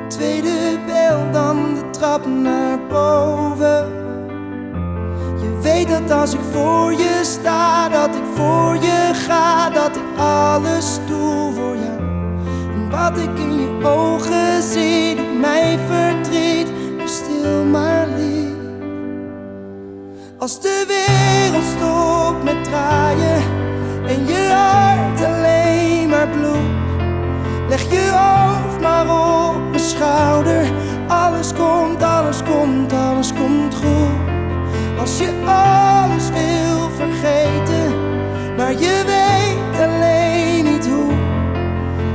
Tweede bel, dan de trap naar boven. Je weet dat als ik voor je sta, dat ik voor je ga, dat ik alles doe voor jou. En wat ik in je ogen zie, doet mij verdriet. Dus stil maar lief. Als de wereld stopt met draaien en je hart alleen maar bloedt, leg je hoofd maar op mijn schouder. Alles komt, alles komt, alles komt goed. Als je alles wil vergeten, maar je weet alleen niet hoe,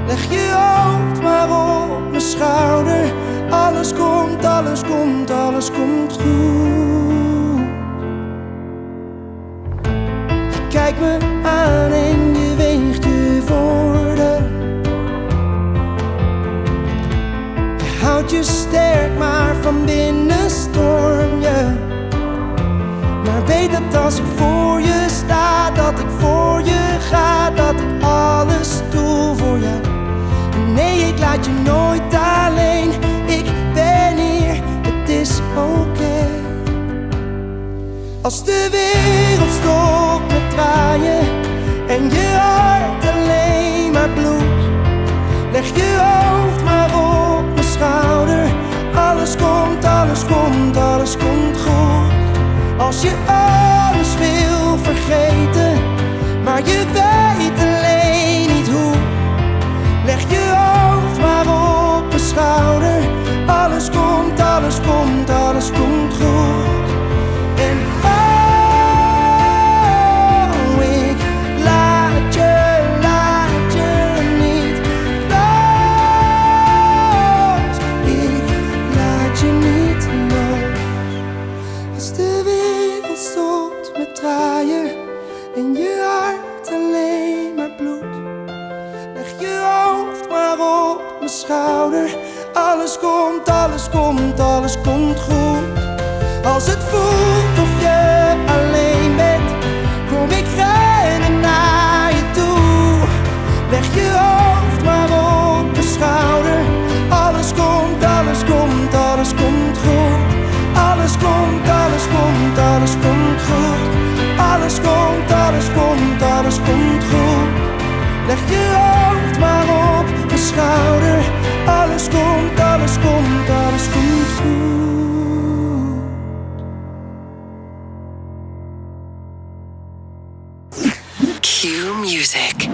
leg je hoofd maar op mijn schouder. Alles komt, alles komt, alles komt goed. Je kijkt me aan en je weegt je woorden. Je houdt je sterk, maar van binnen storm je. Maar weet dat als ik voor je sta, dat ik voor je ga, dat ik alles doe voor jou. Nee, ik laat je nooit alleen. Ik ben hier, het is oké. Als de wereld stopt met draaien en je hart alleen maar bloedt, leg je hoofd maar op mijn schouder. Alles komt, alles komt, alles komt goed. Als je alles wil vergeten, maar je weet alleen niet hoe, leg je hoofd maar op mijn schouder. Alles komt, alles komt, alles komt goed. En oh, ik laat je niet los. Ik laat je niet los. Als de wereld stopt met draaien en je hart alleen maar bloedt, leg je hoofd maar op mijn schouder. Alles komt, alles komt, alles komt goed. Als het voelt of je alleen bent, kom ik rennen naar je toe. Leg je hoofd maar op mijn schouder. Alles komt, alles komt, alles komt goed. Alles komt, alles komt, alles komt goed. Alles komt, alles komt, alles komt goed. Leg je hoofd maar op mijn schouder. Alles komt, alles komt, alles komt goed. Cue music.